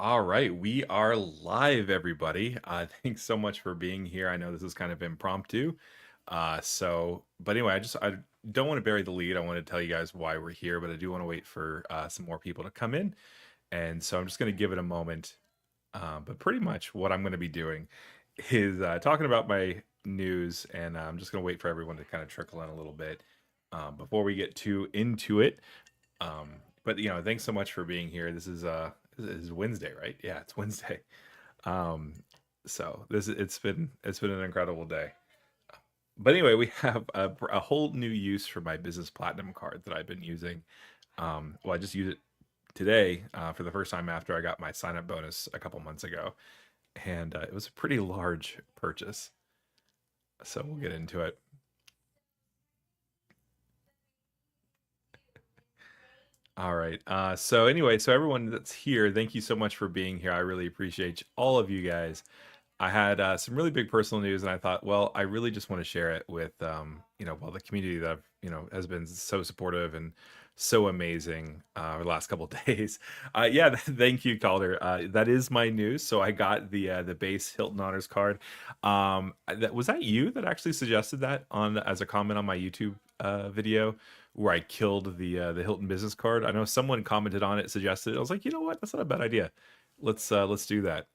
All right, we are live, everybody. Thanks so much for being here. I know this is kind of impromptu. But anyway, I don't want to bury the lead. I want to tell you guys why we're here, but I do want to wait for some more people to come in. And so I'm just going to give it a moment. But pretty much what I'm going to be doing is talking about my news, and I'm just going to wait for everyone to kind of trickle in a little bit before we get too into it. Um, but thanks so much for being here. This is Wednesday, right? Yeah, it's Wednesday. Um, so it's been an incredible day. But anyway, we have a whole new use for my business platinum card that I've been using. Well, I just used it today for the first time after I got my sign up bonus a couple months ago, and it was a pretty large purchase. So we'll get into it. All right. So anyway, so everyone that's here, thank you so much for being here. I really appreciate all of you guys. I had some really big personal news, and I thought, well, I really just want to share it with, well, the community that has been so supportive and so amazing over the last couple of days. Yeah, thank you, Calder. That is my news. So I got the base Hilton Honors card. Was that you that actually suggested that on as a comment on my YouTube video where I killed the Hilton business card? I know someone commented on it, suggested it. I was like, you know what? That's not a bad idea. Let's do that.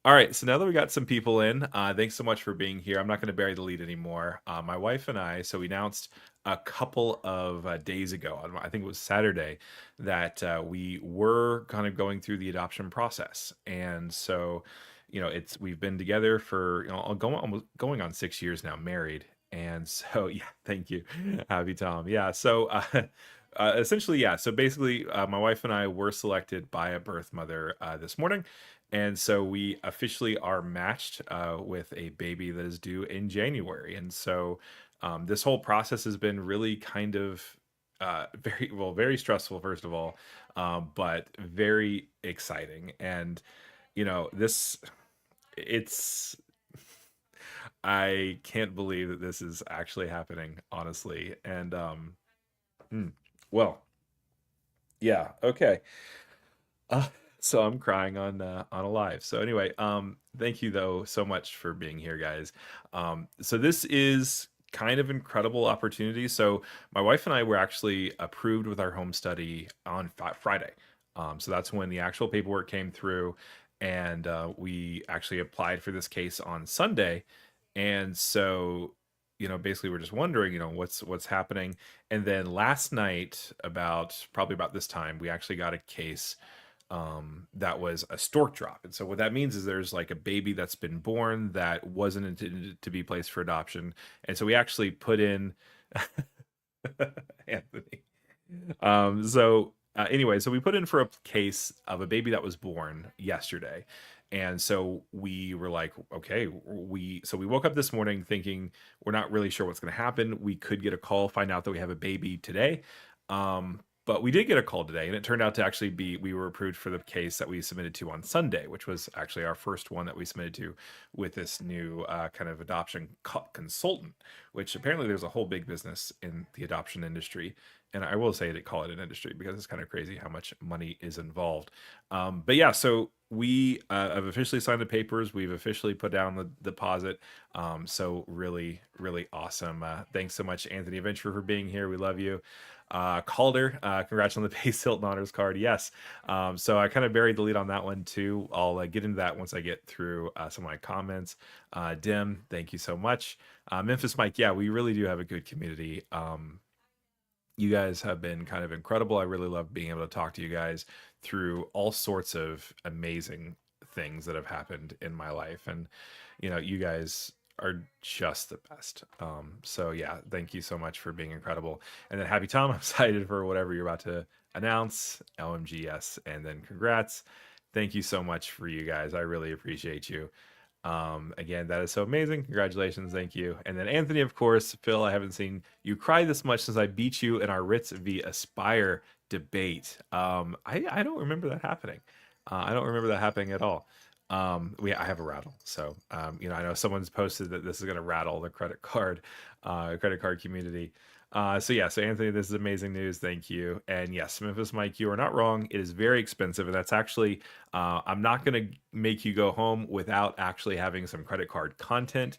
All right, so now that we got some people in, thanks so much for being here. I'm not going to bury the lead anymore. My wife and I, so we announced a couple of days ago, I think it was Saturday, that we were kind of going through the adoption process. And so, we've been together for almost going on 6 years now, married. And so, yeah, thank you, happy Tom. Yeah, so essentially, yeah. So basically, my wife and I were selected by a birth mother this morning. And so we officially are matched with a baby that is due in January. And so this whole process has been really kind of very stressful, first of all, but very exciting. And, this, it's, I can't believe that this is actually happening, honestly. And, hmm, well, yeah, okay. Uh, so I'm crying on a live. So anyway, thank you though so much for being here, guys. So this is kind of incredible opportunity. So my wife and I were actually approved with our home study on Friday. So that's when the actual paperwork came through, and we actually applied for this case on Sunday. And so, basically we're just wondering, what's happening. And then last night, probably about this time, we actually got a case that was a stork drop. And so what that means is there's like a baby that's been born that wasn't intended to be placed for adoption. And so we actually put in Anthony. Anyway, so we put in for a case of a baby that was born yesterday. And so we were like, okay, we woke up this morning thinking we're not really sure what's going to happen. We could get a call, find out that we have a baby today. But we did get a call today, and it turned out to actually be we were approved for the case that we submitted to on Sunday, which was actually our first one that we submitted to with this new kind of adoption consultant, which apparently there's a whole big business in the adoption industry. And I will say to call it an industry because it's kind of crazy how much money is involved. But yeah, so we have officially signed the papers. We've officially put down the deposit. So really, really awesome. Thanks so much, Anthony Venture, for being here. We love you. Calder, congrats on the base Hilton Honors card. Yes. So I kind of buried the lead on that one too. I'll get into that once I get through some of my comments. Dim, thank you so much. Memphis Mike, yeah, we really do have a good community. You guys have been kind of incredible. I really love being able to talk to you guys through all sorts of amazing things that have happened in my life. And, you guys are just the best. So yeah, thank you so much for being incredible. And then happy Tom, I'm excited for whatever you're about to announce. LMGS, and then congrats. Thank you so much for you guys. I really appreciate you. Again, that is so amazing. Congratulations. Thank you. And then Anthony, of course. Phil, I haven't seen you cry this much since I beat you in our Ritz v Aspire debate. I don't remember that happening. I don't remember that happening at all. I have a rattle. So, I know someone's posted that this is going to rattle the credit card community. So yeah, so Anthony, this is amazing news. Thank you. And yes, Memphis Mike, you are not wrong. It is very expensive, and that's actually I'm not going to make you go home without actually having some credit card content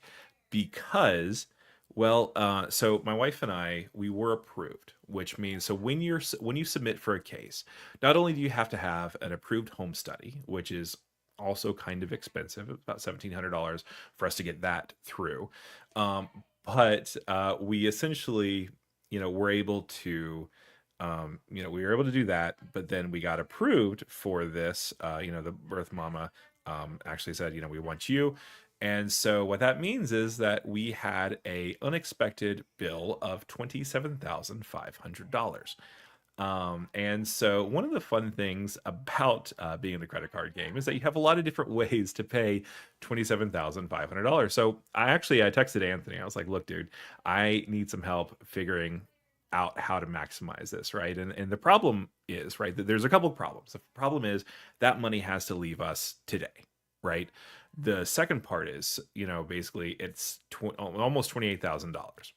because, well, so my wife and I we were approved, which means so when you submit for a case, not only do you have to have an approved home study, which is also kind of expensive, about $1,700 for us to get that through. Um, but we essentially we're able to we were able to do that, but then we got approved for this. The birth mama actually said, we want you. And so what that means is that we had a unexpected bill of $27,500. And so one of the fun things about being in the credit card game is that you have a lot of different ways to pay $27,500. So I texted Anthony. I was like, "Look, dude, I need some help figuring out how to maximize this, right?" And the problem is, right, that there's a couple of problems. The problem is that money has to leave us today, right? The second part is, basically it's almost $28,000.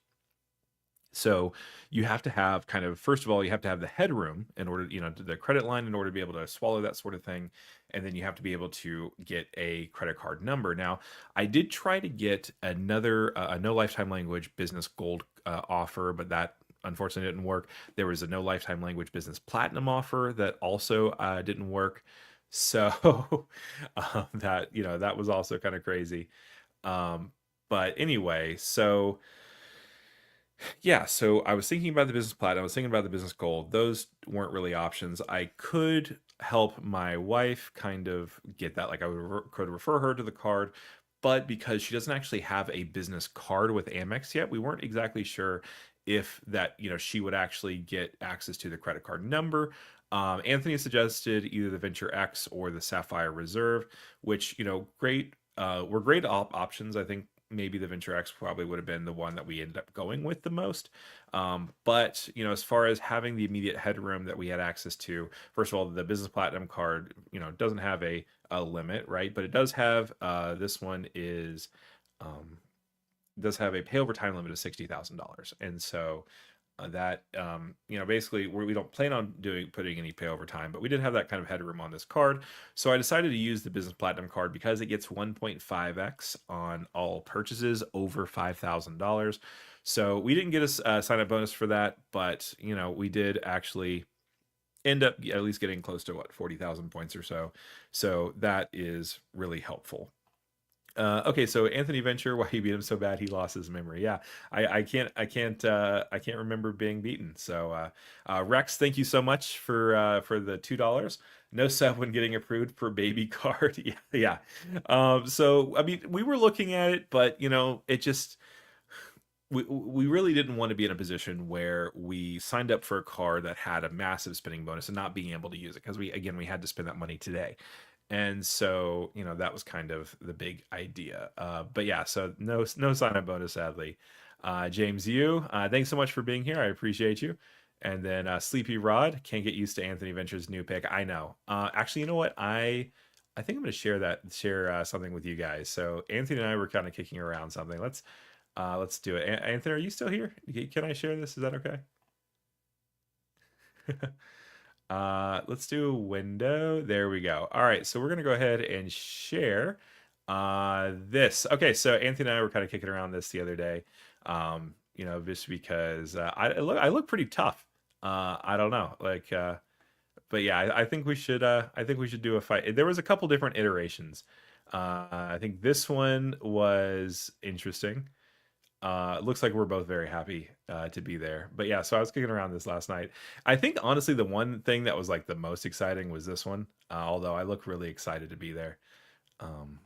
So you have to have kind of, first of all, you have to have the headroom in order, the credit line in order to be able to swallow that sort of thing. And then you have to be able to get a credit card number. Now, I did try to get another, a no lifetime language business gold offer, but that unfortunately didn't work. There was a no lifetime language business platinum offer that also didn't work. So that was also kind of crazy. Um, but anyway, so yeah, so I was thinking about the business platinum. I was thinking about the business gold. Those weren't really options. I could help my wife kind of get that. Like could refer her to the card, but because she doesn't actually have a business card with Amex yet, we weren't exactly sure if that she would actually get access to the credit card number. Anthony suggested either the Venture X or the Sapphire Reserve, which great were great options. I think maybe the Venture X probably would have been the one that we ended up going with the most. But as far as having the immediate headroom that we had access to, first of all, the Business Platinum card, doesn't have a limit, right? But it does have this one is does have a pay over time limit of $60,000, and so that basically we don't plan on putting any pay over time, but we did have that kind of headroom on this card. So I decided to use the business platinum card because it gets 1.5x on all purchases over $5,000. So we didn't get a sign up bonus for that, but we did actually end up at least getting close to 40,000 points or so. So that is really helpful. Okay, so Anthony Venture, why he beat him so bad he lost his memory. Yeah, I can't remember being beaten. So Rex, thank you so much for the $2. No sub when getting approved for baby card. Yeah, yeah. So I mean, we were looking at it, but it just we really didn't want to be in a position where we signed up for a car that had a massive spending bonus and not being able to use it because we had to spend that money today. And so, that was kind of the big idea. But yeah, so no sign up bonus, sadly. James, thanks so much for being here. I appreciate you. And then Sleepy Rod, can't get used to Anthony Venture's new pick. I know. Actually, you know what? I think I'm going to share something with you guys. So Anthony and I were kind of kicking around something. Let's do it. Anthony, are you still here? Can I share this? Is that okay? Let's do window. There we go. All right, so we're gonna go ahead and share this. Okay, so Anthony and I were kind of kicking around this the other day. Just because I look pretty tough. I don't know, like, but yeah, I think we should do a fight. There was a couple different iterations. I think this one was interesting. It looks like we're both very happy to be there. But yeah, so I was kicking around this last night. I think honestly, the one thing that was like the most exciting was this one. Although I look really excited to be there. Um,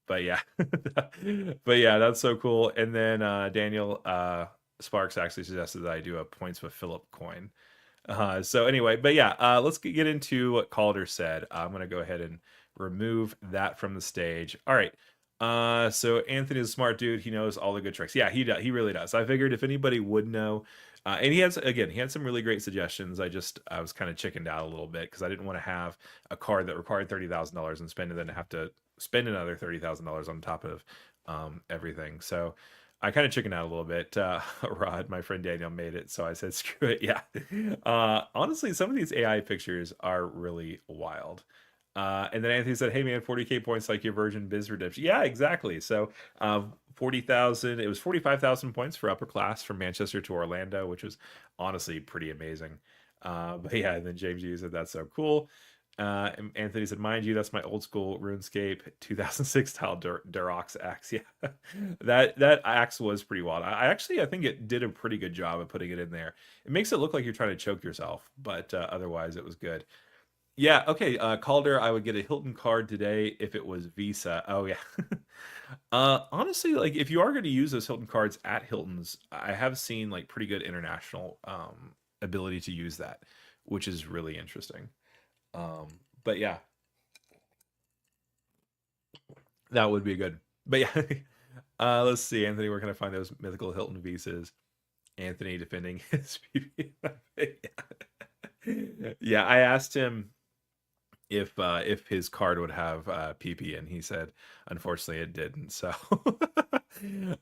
but yeah, but yeah, that's so cool. And then Daniel Sparks actually suggested that I do a points with Phillip coin. So anyway, but yeah, let's get into what Calder said. I'm gonna go ahead and remove that from the stage. All right. So Anthony's a smart dude. He knows all the good tricks. Yeah, he does. He really does. I figured if anybody would know, and he had some really great suggestions. I was kind of chickened out a little bit because I didn't want to have a card that required $30,000 and spend and then have to spend another $30,000 on top of everything. So I kind of chickened out a little bit. Rod, my friend Daniel made it, so I said, screw it. Yeah. Honestly, some of these AI pictures are really wild. And then Anthony said, hey man, 40K points like your Virgin Biz redemption. Yeah, exactly. So 40,000, it was 45,000 points for upper class from Manchester to Orlando, which was honestly pretty amazing. But yeah, and then James Hughes said, that's so cool. And Anthony said, mind you, that's my old school RuneScape 2006 style Durox axe. Yeah, that axe was pretty wild. I think it did a pretty good job of putting it in there. It makes it look like you're trying to choke yourself, but otherwise it was good. Yeah, okay. Calder, I would get a Hilton card today if it was Visa. Oh yeah. Honestly, like if you are going to use those Hilton cards at Hilton's, I have seen like pretty good international ability to use that, which is really interesting. Um, but yeah, that would be good. But yeah, let's see, Anthony, where can I find those mythical Hilton visas? Anthony defending his PB. Yeah, I asked him if his card would have PP, and he said unfortunately it didn't. So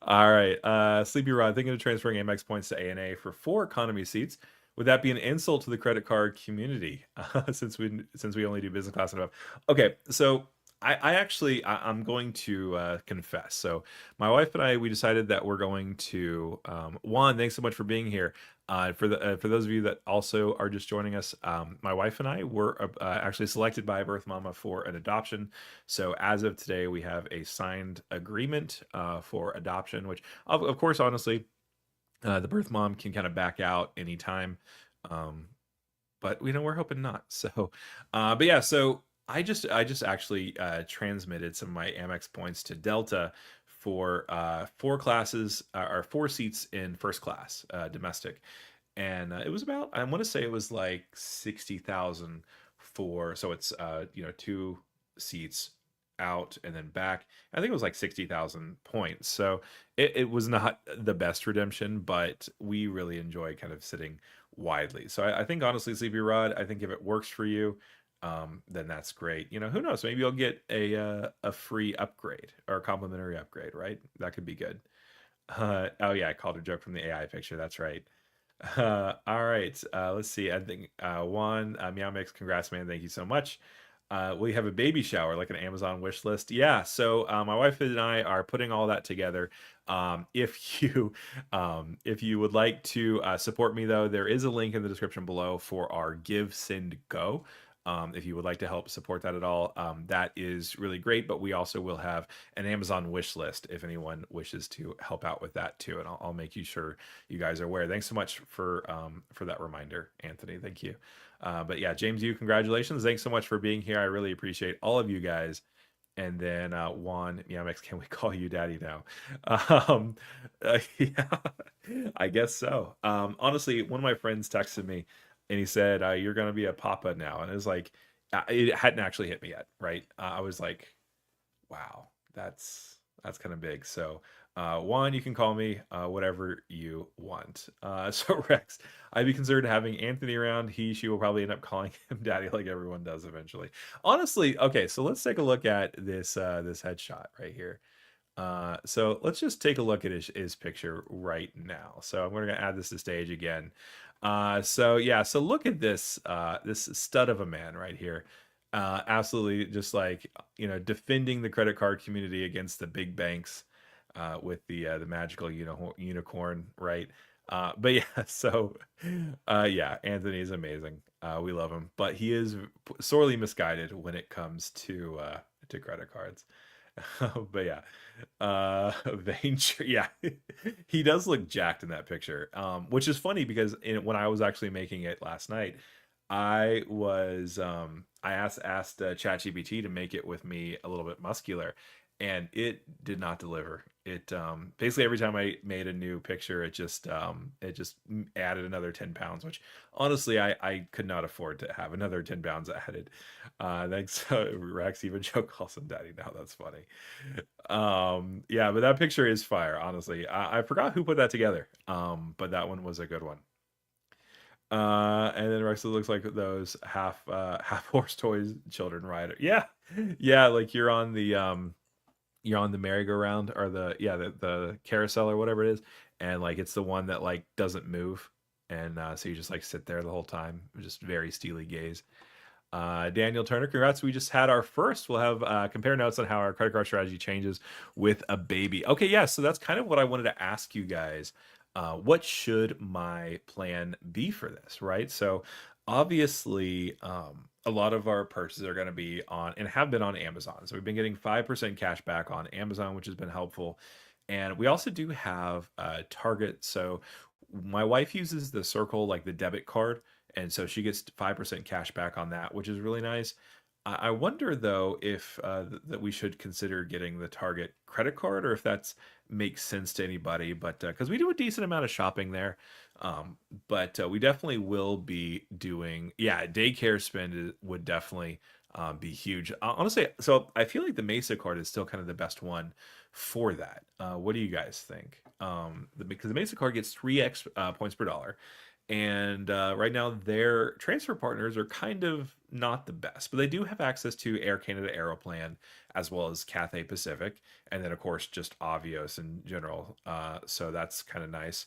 all right, Sleepy Rod thinking of transferring Amex points to ANA for 4 economy seats. Would that be an insult to the credit card community since we only do business class and above? Okay, so I'm going to confess. So my wife and I, we decided that we're going to Juan, thanks so much for being here. For those of you that also are just joining us, my wife and I were actually selected by Birth Mama for an adoption. So as of today, we have a signed agreement for adoption, which of course, honestly, the birth mom can kind of back out anytime. Um, but we're hoping not. So, but yeah, so I just actually transmitted some of my Amex points to Delta for 4 classes or 4 seats in first class domestic, and it was about, I want to say it was like 60,000 for, so it's 2 seats out and then back. I think it was like 60,000 points. So it was not the best redemption, but we really enjoy kind of sitting widely. So I think honestly, Sleepy Rod, I think if it works for you, then that's great. Who knows? Maybe you'll get a free upgrade or a complimentary upgrade, right? That could be good. Oh yeah, I called a joke from the AI picture. That's right. All right. Let's see. I think Juan Meow Mix, congrats, man. Thank you so much. We have a baby shower, like an Amazon wish list. Yeah. So my wife and I are putting all that together. If you would like to support me, though, there is a link in the description below for our Give Send Go. If you would like to help support that at all, that is really great. But we also will have an Amazon wish list if anyone wishes to help out with that too, and I'll make you sure you guys are aware. Thanks so much for that reminder, Anthony. Thank you. But yeah, James, you congratulations. Thanks so much for being here. I really appreciate all of you guys. And then Juan Yamex, can we call you daddy now? Yeah, I guess so. Honestly, one of my friends texted me and he said, you're going to be a papa now. And it was like, it hadn't actually hit me yet, right? I was like, wow, that's kind of big. So Juan, you can call me whatever you want. So Rex, I'd be concerned having Anthony around. She will probably end up calling him daddy like everyone does eventually. Honestly, okay, so let's take a look at this headshot right here. So let's just take a look at his picture right now. So I'm going to add this to stage again. So yeah, so look at this stud of a man right here. Absolutely, just like defending the credit card community against the big banks with the magical unicorn, right? But yeah, so yeah, Anthony is amazing. We love him, but he is sorely misguided when it comes to credit cards. But yeah, yeah, he does look jacked in that picture, which is funny because when I was actually making it last night, I asked ChatGPT to make it with me a little bit muscular, and it did not deliver. It basically every time I made a new picture, it just added another 10 pounds, which honestly I could not afford to have another 10 pounds added. Thanks, Rex. Even Joe calls him daddy now. That's funny. Yeah, but that picture is fire. Honestly, I forgot who put that together. But that one was a good one. And then Rex, it looks like those half horse toys children rider. Yeah, yeah, like you're on you're on the merry-go-round or the carousel or whatever it is, and like it's the one that like doesn't move, and so you just like sit there the whole time, just very steely gaze. Daniel Turner, congrats. We just had our first. We'll have compare notes on how our credit card strategy changes with a baby. Okay, yeah, so that's kind of what I wanted to ask you guys. What should my plan be for this, right? So obviously, a lot of our purchases are going to be on and have been on Amazon. So we've been getting 5% cash back on Amazon, which has been helpful. And we also do have Target. So my wife uses the Circle, like the debit card, and so she gets 5% cash back on that, which is really nice. I wonder though if that we should consider getting the Target credit card, or if that's makes sense to anybody. But because we do a decent amount of shopping there, but we definitely will be doing, yeah, daycare would definitely be huge. Honestly, so I feel like the Mesa card is still kind of the best one for that. What do you guys think? Because the Mesa card gets 3x points per dollar. And right now, their transfer partners are kind of not the best, but they do have access to Air Canada Aeroplan as well as Cathay Pacific, and then of course just Avios in general. So that's kind of nice.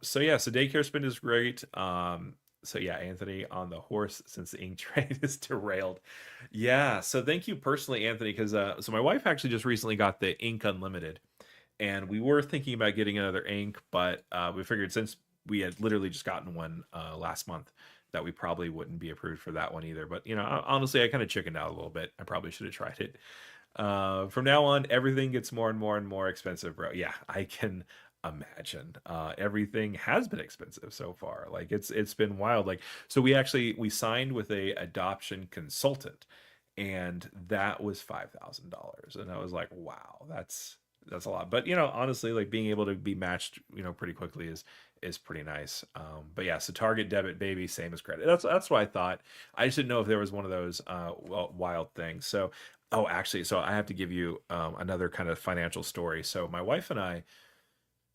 So yeah, so daycare spend is great. So yeah, Anthony on the horse since the ink trade is derailed. Yeah, so thank you personally, Anthony, because so my wife actually just recently got the Ink Unlimited, and we were thinking about getting another ink, but we figured since we had literally just gotten one last month that we probably wouldn't be approved for that one either. But honestly, I kind of chickened out a little bit. I probably should have tried it. From now on, everything gets more and more and more expensive, bro. Yeah, I can imagine. Everything has been expensive so far. Like it's been wild. Like so, we signed with a adoption consultant, and that was $5,000, and I was like, wow, that's a lot. But honestly, like being able to be matched, pretty quickly is pretty nice. But yeah, so Target debit, baby, same as credit. That's what I thought. I just didn't know if there was one of those wild things. So, oh, actually, so I have to give you another kind of financial story. So my wife and I,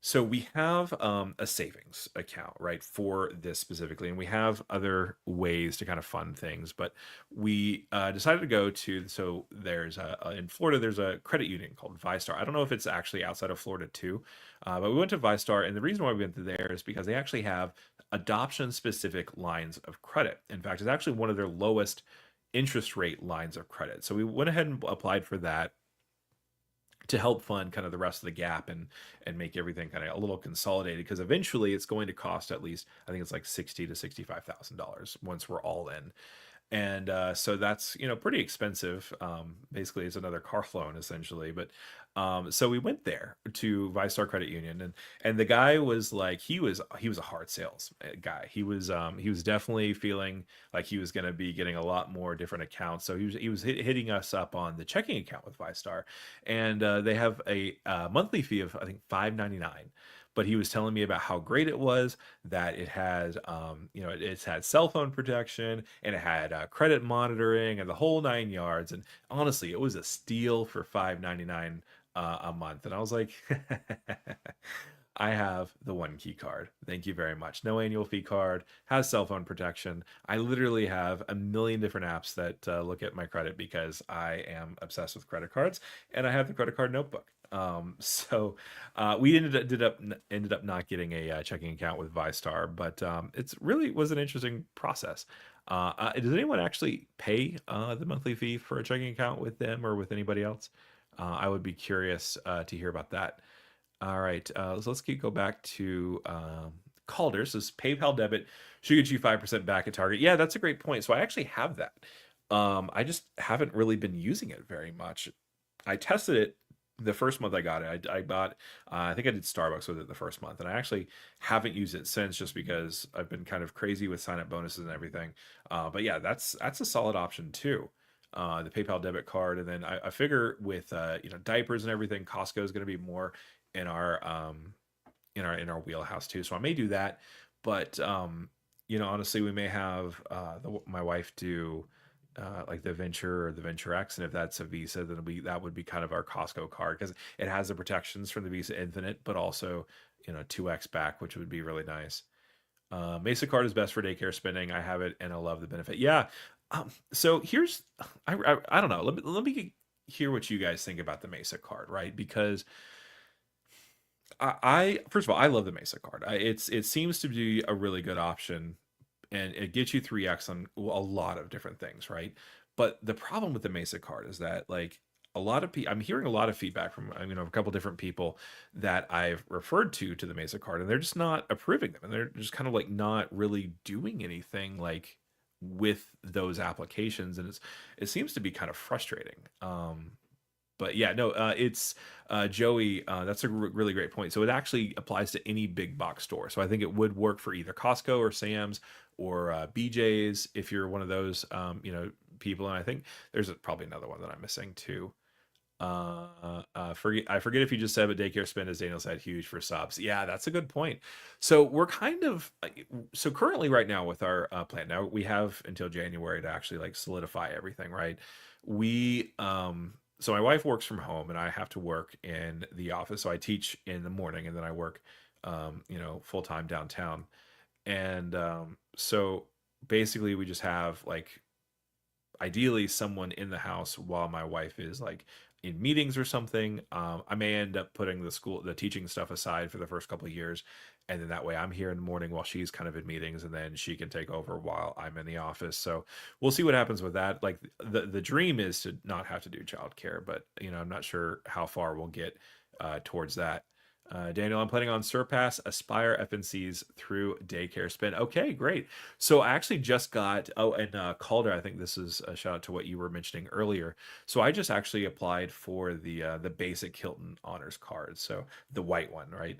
so we have a savings account, right, for this specifically, and we have other ways to kind of fund things. But we decided to go to, so there's in Florida there's a credit union called ViStar. I don't know if it's actually outside of Florida too, but we went to ViStar, and the reason why we went there is because they actually have adoption specific lines of credit. In fact, it's actually one of their lowest interest rate lines of credit. So we went ahead and applied for that to help fund kind of the rest of the gap and make everything kind of a little consolidated, because eventually it's going to cost at least, I think it's like 60 to $65,000 once we're all in. And so that's pretty expensive. Basically it's another car loan essentially. But so we went there to ViStar Credit Union, and the guy was like, he was a hard sales guy. He was definitely feeling like he was going to be getting a lot more different accounts. So he was hitting us up on the checking account with ViStar, and they have a monthly fee of, I think, $5.99. But he was telling me about how great it was, that it has it's had cell phone protection, and it had credit monitoring and the whole nine yards. And honestly, it was a steal for $5.99 a month. And I was like, I have the one key card. Thank you very much. No annual fee card, has cell phone protection. I literally have a million different apps that look at my credit because I am obsessed with credit cards, and I have the credit card notebook. So we ended up not getting a checking account with ViStar, but it's really was an interesting process. Does anyone actually pay the monthly fee for a checking account with them or with anybody else? I would be curious to hear about that. All right, so let's go back to Calder. Says PayPal debit should get you 5% back at Target. Yeah, that's a great point. So I actually have that. I just haven't really been using it very much. I tested it the first month I got it. I bought, I think I did Starbucks with it the first month, and I actually haven't used it since, just because I've been kind of crazy with sign up bonuses and everything. But yeah, that's a solid option too. The PayPal debit card, and then I figure with diapers and everything, Costco is going to be more in our in our wheelhouse too. So I may do that, but honestly, we may have my wife do like the Venture or the Venture X, and if that's a Visa, then that would be kind of our Costco card, because it has the protections from the Visa Infinite, but also 2x back, which would be really nice. Mesa card is best for daycare spending. I have it and I love the benefit. Yeah. So here's, I don't know. Let me hear what you guys think about the Mesa card, right? Because I first of all, I love the Mesa card. It seems to be a really good option, and it gets you 3x on a lot of different things, right? But the problem with the Mesa card is that like a lot of people, I'm hearing a lot of feedback from a couple different people that I've referred to the Mesa card, and they're just not approving them, and they're just kind of like not really doing anything like with those applications, and it seems to be kind of frustrating. But yeah, no, it's Joey. That's a really great point. So it actually applies to any big box store. So I think it would work for either Costco or Sam's or BJ's if you're one of those, people. And I think there's probably another one that I'm missing too. I forget if you just said, but daycare spend, as Daniel said, huge for subs. Yeah, that's a good point. So we're kind of so currently right now with our plan. Now we have until January to actually like solidify everything, right? We so my wife works from home and I have to work in the office. So I teach in the morning and then I work full time downtown. And so basically we just have like ideally someone in the house while my wife is like in meetings or something. I may end up putting the teaching stuff aside for the first couple of years, and then that way I'm here in the morning while she's kind of in meetings, and then she can take over while I'm in the office. So we'll see what happens with that. Like the dream is to not have to do childcare, but I'm not sure how far we'll get towards that. Daniel, I'm planning on Surpass, Aspire, FNCs through daycare spend. Okay, great. So I actually just got, oh, and Calder, I think this is a shout out to what you were mentioning earlier. So I just actually applied for the basic Hilton Honors card, so the white one, right?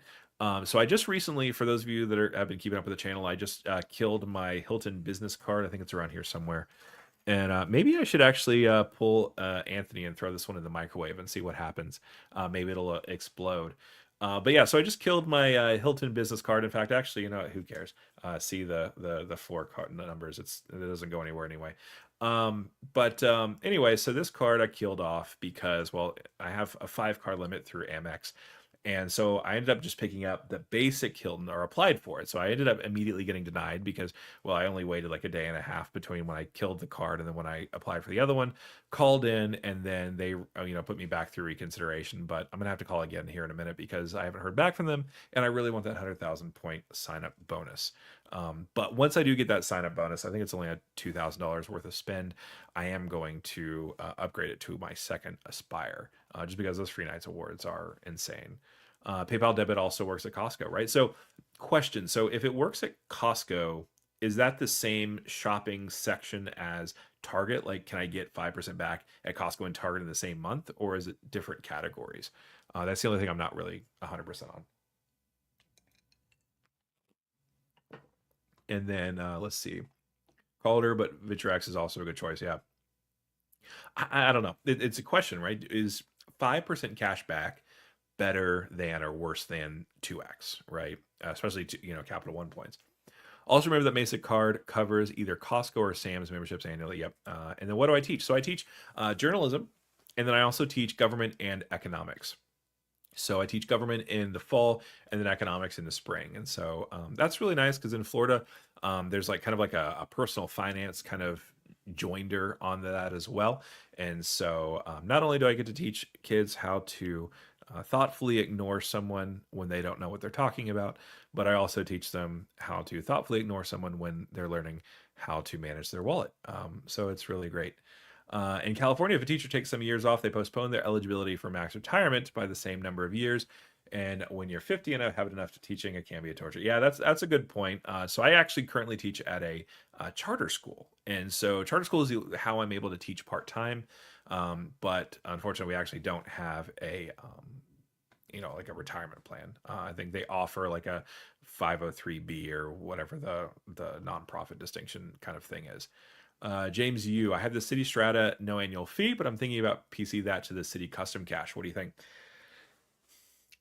So I just recently, for those of you that have been keeping up with the channel, I just killed my Hilton business card. I think it's around here somewhere. And maybe I should actually pull Anthony and throw this one in the microwave and see what happens. Maybe it'll explode. But yeah, so I just killed my Hilton business card. In fact, actually, who cares? See the four card numbers. It doesn't go anywhere anyway. But anyway, so this card I killed off because, well, I have a 5 card limit through Amex. And so I ended up just picking up the basic Hilton or applied for it. So I ended up immediately getting denied because, well, I only waited like a day and a half between when I killed the card and then when I applied for the other one, called in, and then they, put me back through reconsideration. But I'm going to have to call again here in a minute because I haven't heard back from them. And I really want that 100,000 point sign up bonus. But once I do get that sign up bonus, I think it's only a $2,000 worth of spend. I am going to upgrade it to my second Aspire just because those free nights awards are insane. PayPal debit also works at Costco, right? So, question. So, if it works at Costco, is that the same shopping section as Target? Like, can I get 5% back at Costco and Target in the same month, or is it different categories? That's the only thing I'm not really 100% on. And then let's see. Calder, but Vitrex is also a good choice. Yeah. I don't know. It's a question, right? Is 5% cash back better than or worse than 2x, right? Especially Capital One points. Also remember that Mesa card covers either Costco or Sam's memberships annually. Yep. And then what do I teach? So I teach journalism, and then I also teach government and economics. So I teach government in the fall and then economics in the spring. And so that's really nice because in Florida, there's like kind of like a personal finance kind of joinder on that as well. And so not only do I get to teach kids how to thoughtfully ignore someone when they don't know what they're talking about, but I also teach them how to thoughtfully ignore someone when they're learning how to manage their wallet. So it's really great. In California, if a teacher takes some years off, they postpone their eligibility for max retirement by the same number of years. And when you're 50 and have enough to teaching, it can be a torture. Yeah, that's a good point. So I actually currently teach at a charter school, and so charter school is how I'm able to teach part time. But unfortunately, we actually don't have a like a retirement plan. I think they offer like a 503B or whatever the nonprofit distinction kind of thing is. James Yu, I have the Citi Strata, no annual fee, but I'm thinking about PC that to the Citi Custom Cash. What do you think?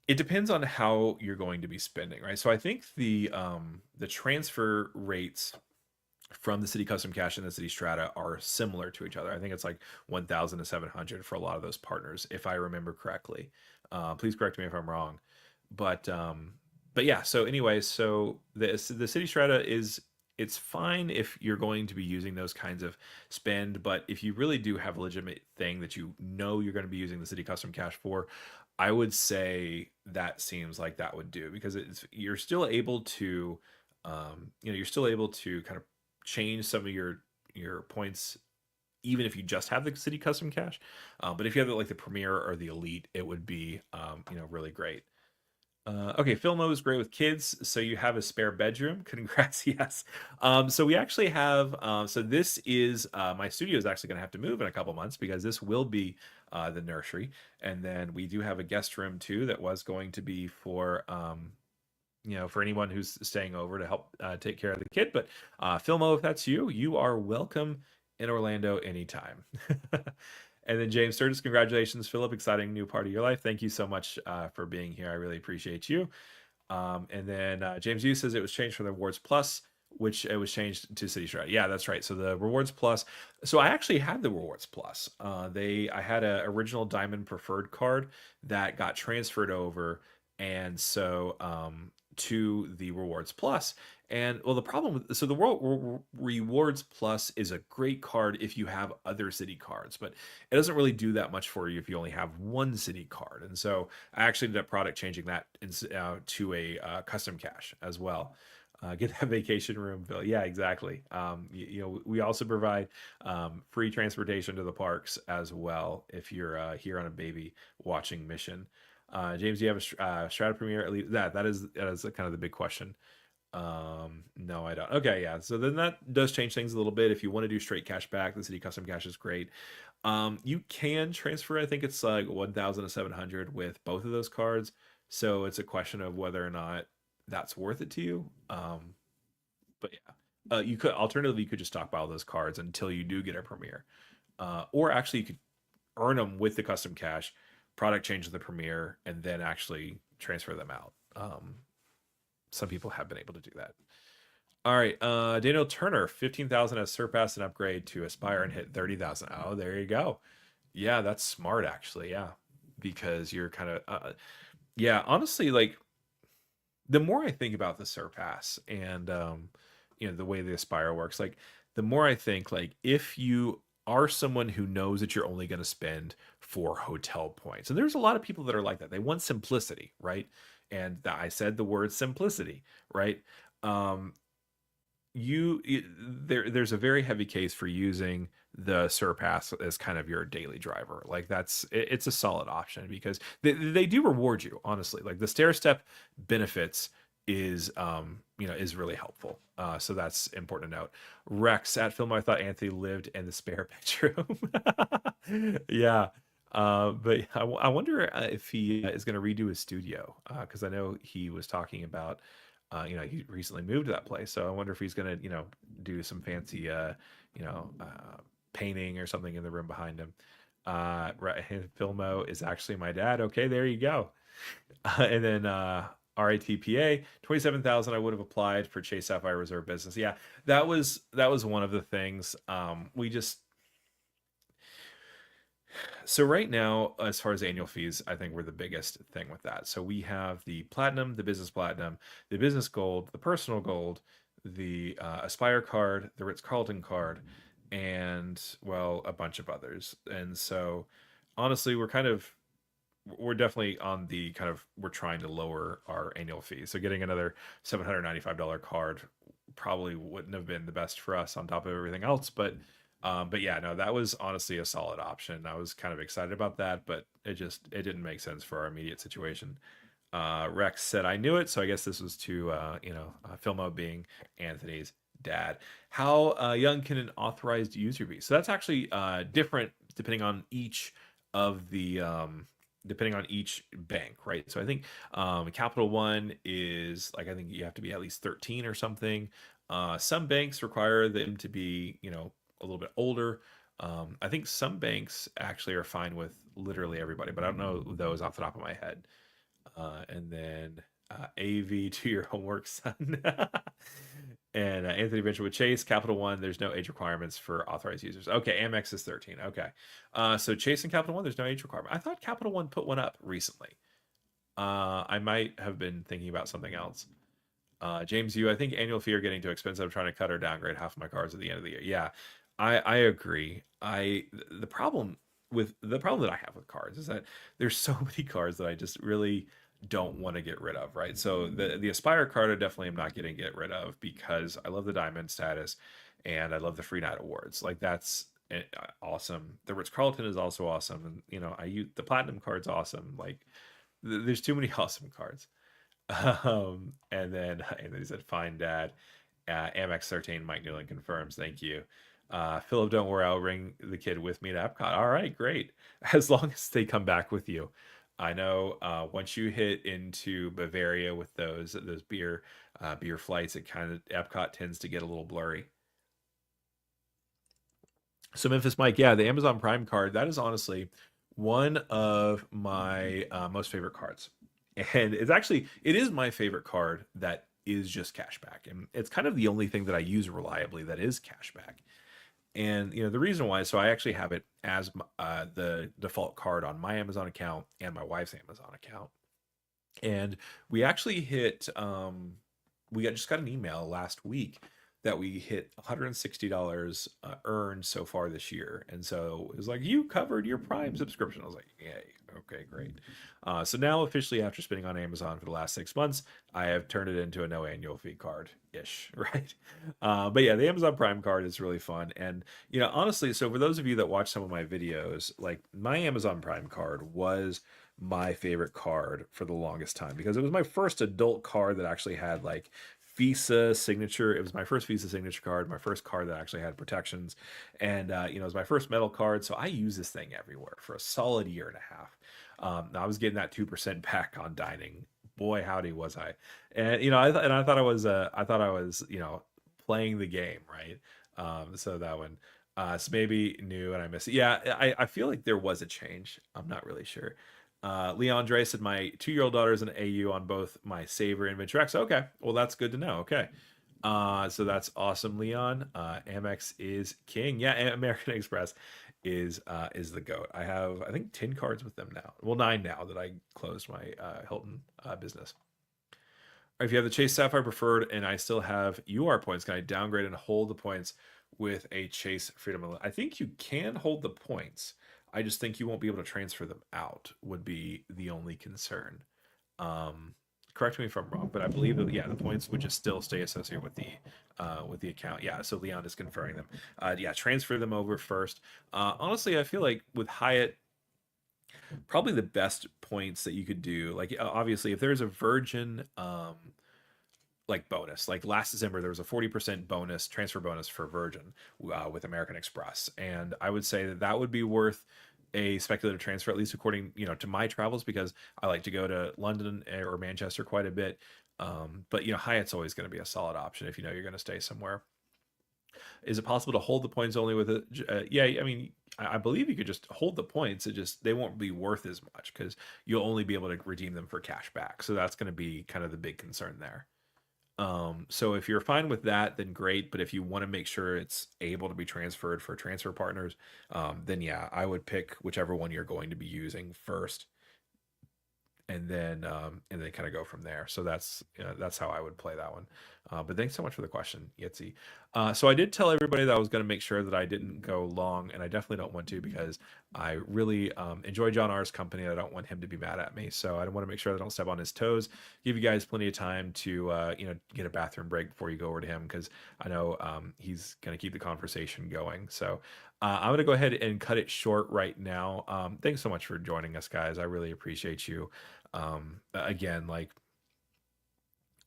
It depends on how you're going to be spending, right? So I think the transfer rates from the Citi Custom Cash and the Citi Strata are similar to each other. I think it's like 1,000 to 700 for a lot of those partners, if I remember correctly. Please correct me if I'm wrong, but yeah. So anyway, so the Citi Strata is it's fine if you're going to be using those kinds of spend, but if you really do have a legitimate thing that you know you're going to be using the Citi Custom Cash for, I would say that seems like that would do, because you're still able to, you're still able to kind of change some of your points even if you just have the Citi Custom Cash. But if you have like the Premier or the Elite, it would be really great. Okay, Phil is great with kids. So you have a spare bedroom. Congrats, yes. So we actually have. So this is my studio is actually going to have to move in a couple months because this will be the nursery, and then we do have a guest room too that was going to be for for anyone who's staying over to help take care of the kid. But Philmo, if that's you, you are welcome in Orlando anytime. And then James Sturgis, congratulations, Philip. Exciting new part of your life. Thank you so much for being here. I really appreciate you. And then James Hughes says it was changed from the Rewards Plus, which it was changed to City Strat. Yeah, that's right. So the Rewards Plus. So I actually had the Rewards Plus. I had a original Diamond Preferred card that got transferred over, and so to the Rewards Plus. And well, the problem with so the World Rewards Plus is a great card if you have other Citi cards, but it doesn't really do that much for you if you only have one Citi card. And so I actually ended up product changing that to a custom cash as well. Get that vacation room, Phil. Yeah, exactly. We also provide free transportation to the parks as well if you're here on a baby watching mission. James, do you have a Strata Premier? That is kind of the big question. No, I don't. Okay, yeah. So then that does change things a little bit. If you want to do straight cash back, the Citi Custom Cash is great. You can transfer, I think it's like 1,700 with both of those cards. So it's a question of whether or not that's worth it to you. But yeah, you could alternatively you could just stockpile those cards until you do get a Premier, or actually you could earn them with the custom cash, product change the Premier, and then actually transfer them out. Some people have been able to do that. All right, Daniel Turner, 15,000 has surpassed an upgrade to Aspire and hit 30,000. Oh, there you go. Yeah, that's smart actually. Yeah, because you're kind of yeah, honestly, like the more I think about the Surpass and the way the Aspire works, like the more I think like if you are someone who knows that you're only going to spend for hotel points, and there's a lot of people that are like that. They want simplicity, right? And I said the word simplicity, right? Um, there's a very heavy case for using the Surpass as kind of your daily driver. Like it's a solid option because they do reward you, honestly. Like the stair step benefits is really helpful. So that's important to note. Rex at Film, I thought Anthony lived in the spare bedroom. Yeah. But I wonder if he is going to redo his studio, because I know he was talking about he recently moved to that place. So I wonder if he's going to, do some fancy, painting or something in the room behind him. Right. Filmo is actually my dad. Okay, there you go. And then RATPA 27,000. I would have applied for Chase Sapphire Reserve Business. Yeah, that was one of the things. So right now, as far as annual fees, I think we're the biggest thing with that. So we have the Platinum, the Business Platinum, the Business Gold, the Personal Gold, the Aspire card, the Ritz-Carlton card, and well, a bunch of others. And so honestly, we're definitely on the kind of we're trying to lower our annual fee. So getting another $795 card probably wouldn't have been the best for us on top of everything else, but yeah, no, that was honestly a solid option. I was kind of excited about that, but it didn't make sense for our immediate situation. Rex said I knew it, so I guess this was to Filmo being Anthony's dad. How young can an authorized user be? So that's actually different depending on each of the depending on each bank, right? So I think Capital One is like I think you have to be at least 13 or something. Some banks require them to be a little bit older. I think some banks actually are fine with literally everybody, but I don't know those off the top of my head. And then AV to your homework, son. And Anthony Venture with Chase, Capital One, there's no age requirements for authorized users. Okay, Amex is 13. Okay. So Chase and Capital One, there's no age requirement. I thought Capital One put one up recently. I might have been thinking about something else. James, I think annual fee are getting too expensive. I'm trying to cut or downgrade half of my cars at the end of the year. Yeah, I agree. The problem the problem that I have with cars is that there's so many cars that I just really don't want to get rid of, right? So the Aspire card I definitely am not getting get rid of because I love the diamond status and I love the free night awards. Like that's awesome. The Ritz Carlton is also awesome, and I use the platinum card's awesome. Like there's too many awesome cards. And then he said, "Fine, Dad." Amex 13, Mike Newland confirms. Thank you. Phillip, don't worry, I'll bring the kid with me to Epcot. All right, great. As long as they come back with you. I know once you hit into Bavaria with those beer flights, it kind of Epcot tends to get a little blurry. So Memphis Mike, yeah, the Amazon Prime card, that is honestly one of my most favorite cards. And it is my favorite card that is just cashback. And it's kind of the only thing that I use reliably that is cashback. And the reason why, so I actually have it as the default card on my Amazon account and my wife's Amazon account. And we actually just got an email last week that we hit $160 earned so far this year. And so it was like, you covered your Prime subscription. I was like, yay. Okay, great. So now officially after spending on Amazon for the last 6 months, I have turned it into a no annual fee card ish, right? But yeah, the Amazon Prime card is really fun. And, honestly, so for those of you that watch some of my videos, like my Amazon Prime card was my favorite card for the longest time because it was my first adult card that actually had like Visa signature. It was my first Visa signature card, my first card that actually had protections, and it was my first metal card. So I use this thing everywhere for a solid year and a half. I was getting that 2% back on dining. Boy, howdy was I! And I thought I was playing the game right. So that one. So maybe new and I miss it. Yeah, I feel like there was a change. I'm not really sure. Leandre said my 2-year-old daughter is an AU on both my Saver and Venture X. Okay, well that's good to know. Okay, so that's awesome, Leon. Amex is king. Yeah, American Express is the goat. I have I think 10 cards with them now. Well, 9 now that I closed my Hilton business. If you have the Chase Sapphire Preferred and I still have UR points, can I downgrade and hold the points with a Chase Freedom? I think you can hold the points. I just think you won't be able to transfer them out would be the only concern. Correct me if I'm wrong, but I believe that yeah, the points would just still stay associated with the account. Yeah, so Leon is confirming them. Yeah, transfer them over first. Honestly, I feel like with Hyatt, probably the best points that you could do, like obviously if there's a Virgin like bonus, like last December there was a 40% bonus transfer bonus for Virgin with American Express, and I would say that that would be worth a speculative transfer, at least according to my travels, because I like to go to London or Manchester quite a bit. But Hyatt's always going to be a solid option if you're going to stay somewhere. Is it possible to hold the points only with it? Yeah, I mean, I believe you could just hold the points. It just they won't be worth as much because you'll only be able to redeem them for cash back. So that's going to be kind of the big concern there. So if you're fine with that, then great. But if you want to make sure it's able to be transferred for transfer partners, then yeah, I would pick whichever one you're going to be using first, and then kind of go from there. So that's how I would play that one. But thanks so much for the question, Yitzi. So I did tell everybody that I was going to make sure that I didn't go long, and I definitely don't want to because I really enjoy John R's company. I don't want him to be mad at me, so I want to make sure that I don't step on his toes. Give you guys plenty of time to get a bathroom break before you go over to him because I know he's going to keep the conversation going. So I'm going to go ahead and cut it short right now. Thanks so much for joining us, guys. I really appreciate you. Again, like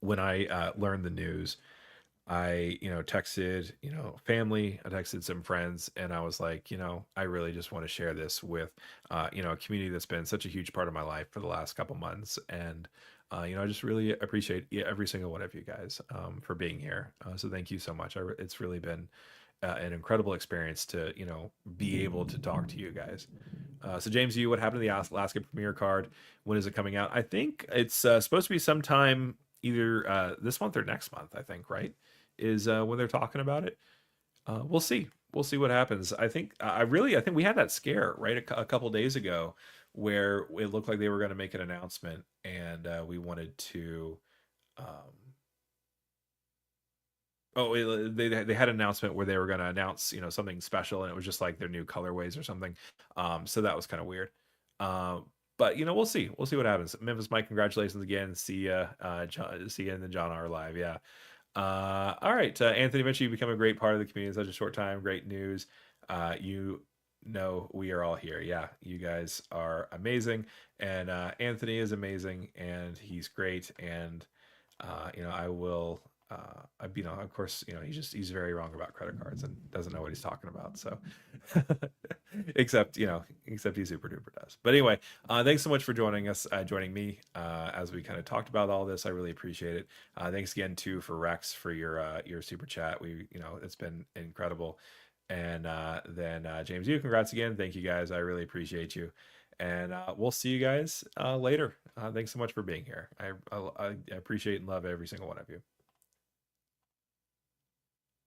when I learned the news, I texted family, I texted some friends, and I was like, I really just want to share this with a community that's been such a huge part of my life for the last couple months, and I just really appreciate every single one of you guys for being here. So thank you so much. It's really been an incredible experience to be able to talk to you guys. So James, what happened to the Alaska Premier card? When is it coming out? I think it's supposed to be sometime either this month or next month. I think right is when they're talking about it. We'll see. We'll see what happens. I think I think we had that scare right a couple days ago where it looked like they were going to make an announcement, and we wanted to. Um, Oh, they had an announcement where they were going to announce, something special, and it was just like their new colorways or something. So that was kind of weird. Um, but we'll see. We'll see what happens. Memphis Mike, congratulations again. See ya, John, see you in the John R Live. Yeah. All right, Anthony. Eventually, you become a great part of the community in such a short time. Great news. You know we are all here. Yeah, you guys are amazing, and Anthony is amazing, and he's great, and I will. Of course, he's very wrong about credit cards and doesn't know what he's talking about. So, except he super duper does. But anyway, thanks so much for joining me as we kind of talked about all this. I really appreciate it. Thanks again too for Rex for your super chat. It's been incredible. And then James, you congrats again. Thank you guys. I really appreciate you. And we'll see you guys later. Thanks so much for being here. I appreciate and love every single one of you.